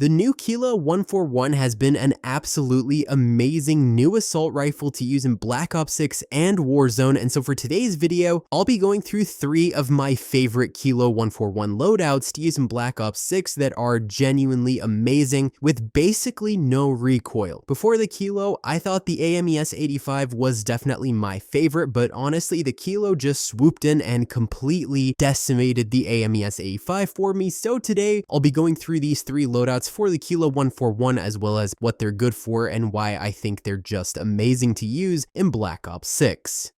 The new Kilo 141 has been an absolutely amazing new assault rifle to use in Black Ops 6 and Warzone, and so for today's video, I'll be going through 3 of my favorite Kilo 141 loadouts to use in Black Ops 6 that are genuinely amazing with basically no recoil. Before the Kilo, I thought the AMES 85 was definitely my favorite, but honestly, the Kilo just swooped in and completely decimated the AMES 85 for me, so today, I'll be going through these 3 loadouts for the Kilo 141 as well as what they're good for and why I think they're just amazing to use in Black Ops 6.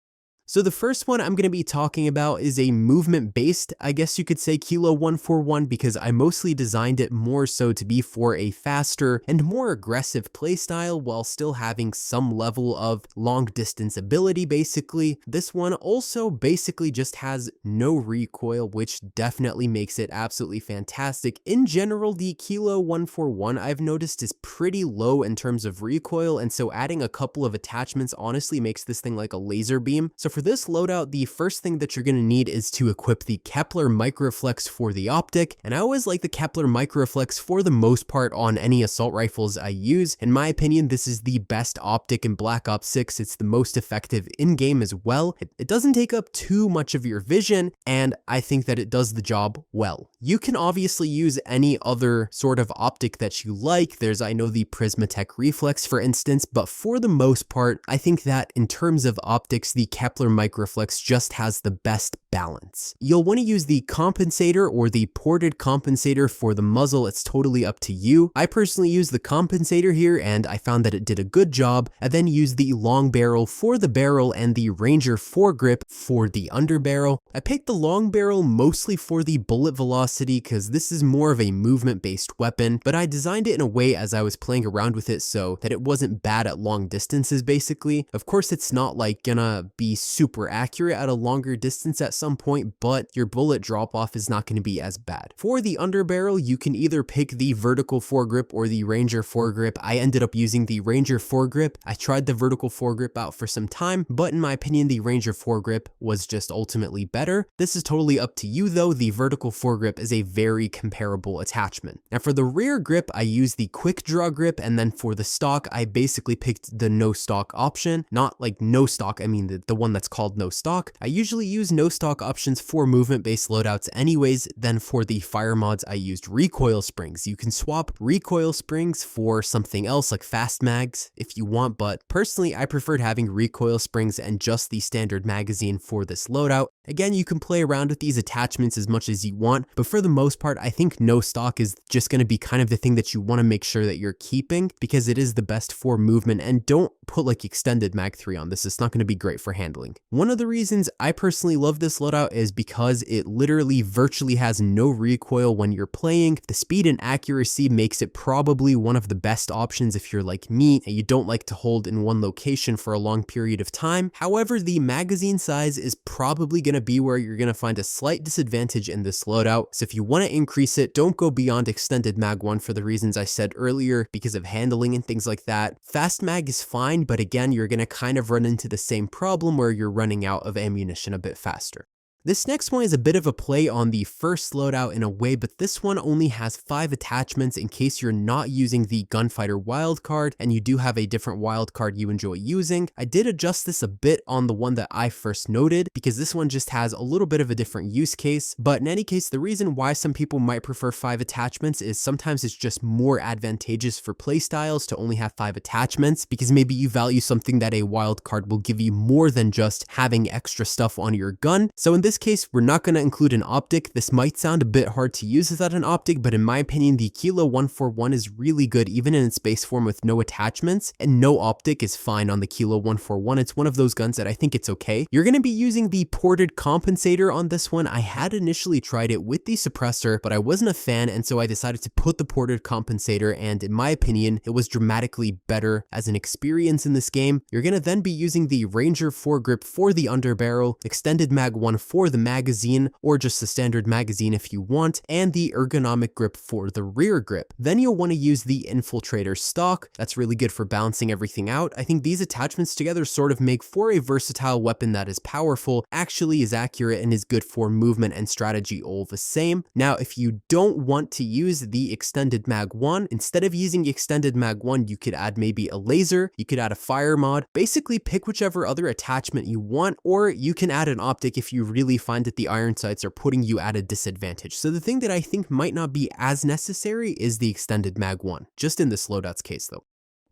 So the first one I'm going to be talking about is a movement-based, I guess you could say, Kilo 141 because I mostly designed it more so to be for a faster and more aggressive playstyle while still having some level of long-distance ability basically. This one also basically just has no recoil, which definitely makes it absolutely fantastic. In general, the Kilo 141 I've noticed is pretty low in terms of recoil, and so adding a couple of attachments honestly makes this thing like a laser beam. So for this loadout, the first thing that you're going to need is to equip the Kepler Microflex for the optic, and I always like the Kepler Microflex for the most part on any assault rifles I use. In my opinion, this is the best optic in Black Ops 6. It's the most effective in-game as well. It doesn't take up too much of your vision, and I think that it does the job well. You can obviously use any other sort of optic that you like. I know the Prismatech Reflex for instance, but for the most part, I think that in terms of optics, the Kepler Microflex just has the best balance. You'll want to use the compensator or the ported compensator for the muzzle. It's totally up to you. I personally use the compensator here and I found that it did a good job. I then use the long barrel for the barrel and the Ranger foregrip for the underbarrel. I picked the long barrel mostly for the bullet velocity because this is more of a movement based weapon, but I designed it in a way as I was playing around with it so that it wasn't bad at long distances basically. Of course, it's not like gonna be super accurate at a longer distance at some point, but your bullet drop off is not going to be as bad. For the underbarrel, you can either pick the vertical foregrip or the Ranger foregrip. I ended up using the Ranger foregrip. I tried the vertical foregrip out for some time, but in my opinion, the Ranger foregrip was just ultimately better. This is totally up to you though. The vertical foregrip is a very comparable attachment. Now for the rear grip, I used the quick draw grip, and then for the stock, I basically picked the no stock option. Not like no stock, I mean the one that's called no stock. I usually use no stock options for movement based loadouts anyways. Then for the fire mods, I used recoil springs. You can swap recoil springs for something else like fast mags if you want, but personally I preferred having recoil springs and just the standard magazine for this loadout. Again, you can play around with these attachments as much as you want, but for the most part, I think no stock is just going to be kind of the thing that you want to make sure that you're keeping because it is the best for movement, and don't put like extended mag 3 on this. It's not going to be great for handling. One of the reasons I personally love this loadout is because it literally virtually has no recoil when you're playing. The speed and accuracy makes it probably one of the best options if you're like me and you don't like to hold in one location for a long period of time. However, the magazine size is probably going to be where you're going to find a slight disadvantage in this loadout. So if you want to increase it, don't go beyond extended mag 1 for the reasons I said earlier because of handling and things like that. Fast mag is fine, but again, you're going to kind of run into the same problem where you're running out of ammunition a bit faster. This next one is a bit of a play on the first loadout in a way, but this one only has 5 attachments in case you're not using the gunfighter wildcard and you do have a different wildcard you enjoy using. I did adjust this a bit on the one that I first noted because this one just has a little bit of a different use case, but in any case, the reason why some people might prefer 5 attachments is sometimes it's just more advantageous for playstyles to only have 5 attachments because maybe you value something that a wildcard will give you more than just having extra stuff on your gun. So in this case, we're not going to include an optic. This might sound a bit hard to use without an optic, but in my opinion, the Kilo 141 is really good even in its base form with no attachments, and no optic is fine on the Kilo 141. It's one of those guns that I think it's okay. You're going to be using the ported compensator on this one. I had initially tried it with the suppressor, but I wasn't a fan, and so I decided to put the ported compensator, and in my opinion, it was dramatically better as an experience in this game. You're going to then be using the Ranger foregrip for the underbarrel, extended mag 1 for for the magazine, or just the standard magazine if you want, and the ergonomic grip for the rear grip. Then you'll want to use the infiltrator stock. That's really good for balancing everything out. I think these attachments together sort of make for a versatile weapon that is powerful, actually is accurate, and is good for movement and strategy all the same. Now, if you don't want to use the extended mag 1, instead of using extended mag 1, you could add maybe a laser, you could add a fire mod, basically pick whichever other attachment you want, or you can add an optic if you really find that the iron sights are putting you at a disadvantage. So the thing that I think might not be as necessary is the extended mag 1, just in this loadout's case though.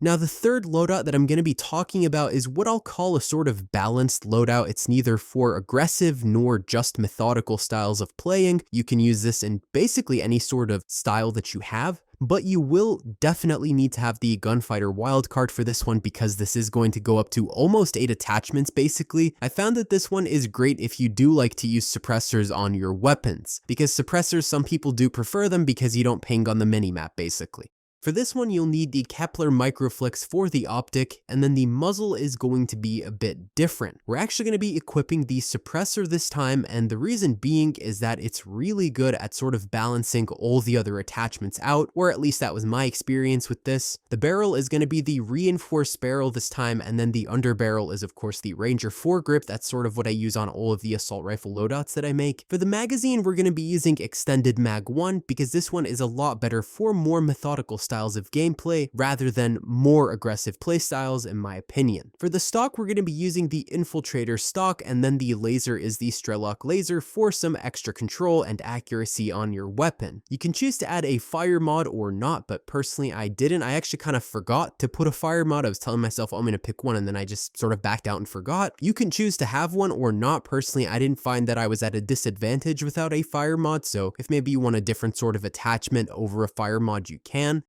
Now, the third loadout that I'm going to be talking about is what I'll call a sort of balanced loadout. It's neither for aggressive nor just methodical styles of playing. You can use this in basically any sort of style that you have, but you will definitely need to have the gunfighter wildcard for this one because this is going to go up to almost 8 attachments basically. I found that this one is great if you do like to use suppressors on your weapons, because suppressors, some people do prefer them because you don't ping on the minimap basically. For this one, you'll need the Kepler Microflex for the optic, and then the muzzle is going to be a bit different. We're actually going to be equipping the suppressor this time, and the reason being is that it's really good at sort of balancing all the other attachments out, or at least that was my experience with this. The barrel is going to be the reinforced barrel this time, and then the underbarrel is of course the Ranger foregrip. That's sort of what I use on all of the assault rifle loadouts that I make. For the magazine, we're going to be using extended mag 1 because this one is a lot better for more methodical styles of gameplay rather than more aggressive playstyles in my opinion. For the stock, we're going to be using the infiltrator stock, and then the laser is the Strelok laser for some extra control and accuracy on your weapon. You can choose to add a fire mod or not, but personally I didn't. I actually kind of forgot to put a fire mod. I was telling myself, oh, I'm going to pick one, and then I just sort of backed out and forgot. You can choose to have one or not. Personally, I didn't find that I was at a disadvantage without a fire mod, so if maybe you want a different sort of attachment over a fire mod, you can.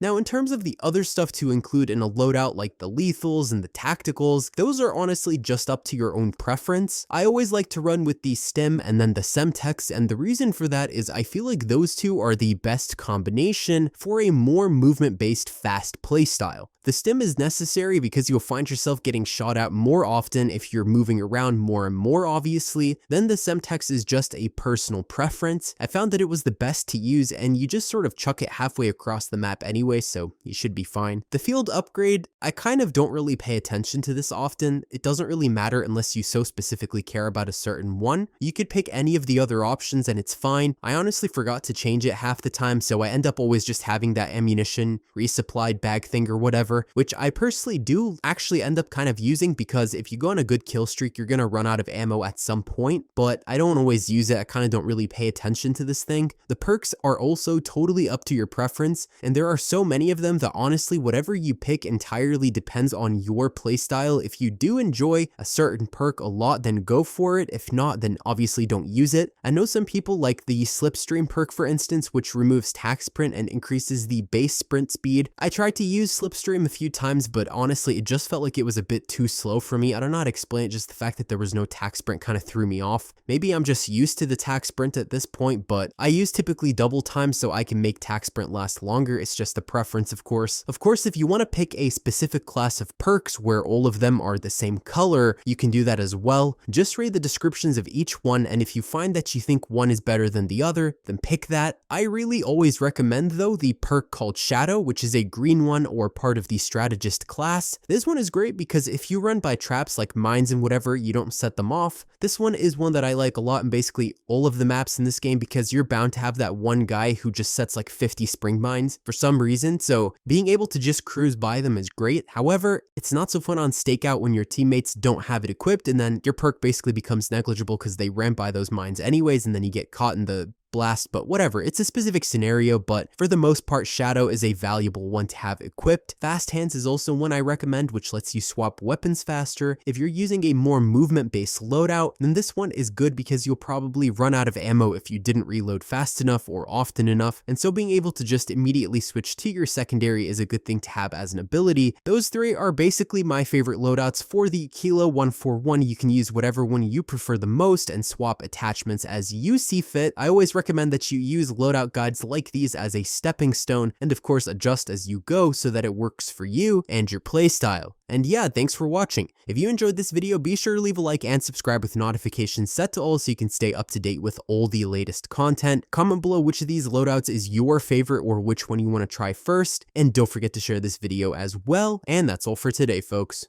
Now, in terms of the other stuff to include in a loadout like the lethals and the tacticals, those are honestly just up to your own preference. I always like to run with the stim and then the semtex, and the reason for that is I feel like those two are the best combination for a more movement-based fast playstyle. The stim is necessary because you'll find yourself getting shot at more often if you're moving around more and more obviously. Then the semtex is just a personal preference. I found that it was the best to use, and you just sort of chuck it halfway across the map anyway, so you should be fine. The field upgrade, I kind of don't really pay attention to this often. It doesn't really matter unless you so specifically care about a certain one. You could pick any of the other options and it's fine. I honestly forgot to change it half the time, so I end up always just having that ammunition resupplied bag thing or whatever, which I personally do actually end up kind of using because if you go on a good kill streak, you're gonna run out of ammo at some point, but I don't always use it. I kind of don't really pay attention to this thing. The perks are also totally up to your preference, and there are so many of them that honestly, whatever you pick entirely depends on your playstyle. If you do enjoy a certain perk a lot, then go for it. If not, then obviously don't use it. I know some people like the slipstream perk, for instance, which removes tack sprint and increases the base sprint speed. I tried to use slipstream a few times, but honestly, it just felt like it was a bit too slow for me. I don't know how to explain it, just the fact that there was no tack sprint kind of threw me off. Maybe I'm just used to the tack sprint at this point, but I use typically double time so I can make tack sprint last longer. It's just a preference, of course. Of course, if you want to pick a specific class of perks where all of them are the same color, you can do that as well. Just read the descriptions of each one, and if you find that you think one is better than the other, then pick that. I really always recommend though the perk called Shadow, which is a green one or part of the strategist class. This one is great because if you run by traps like mines and whatever, you don't set them off. This one is one that I like a lot in basically all of the maps in this game because you're bound to have that one guy who just sets like 50 spring mines for some reason, so being able to just cruise by them is great. However, it's not so fun on stakeout when your teammates don't have it equipped, and then your perk basically becomes negligible because they ran by those mines anyways, and then you get caught in the blast, but whatever, it's a specific scenario, but for the most part, Shadow is a valuable one to have equipped. Fast Hands is also one I recommend, which lets you swap weapons faster. If you're using a more movement-based loadout, then this one is good because you'll probably run out of ammo if you didn't reload fast enough or often enough, and so being able to just immediately switch to your secondary is a good thing to have as an ability. Those three are basically my favorite loadouts for the Kilo 141. You can use whatever one you prefer the most and swap attachments as you see fit. I always recommend that you use loadout guides like these as a stepping stone, and of course adjust as you go so that it works for you and your playstyle. And yeah, thanks for watching. If you enjoyed this video, be sure to leave a like and subscribe with notifications set to all so you can stay up to date with all the latest content. Comment below which of these loadouts is your favorite or which one you want to try first, and don't forget to share this video as well. And that's all for today, folks.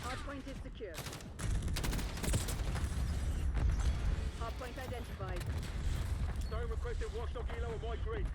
Hardpoint is secure. Hardpoint identified. Stone requested watchdog helo on my grid.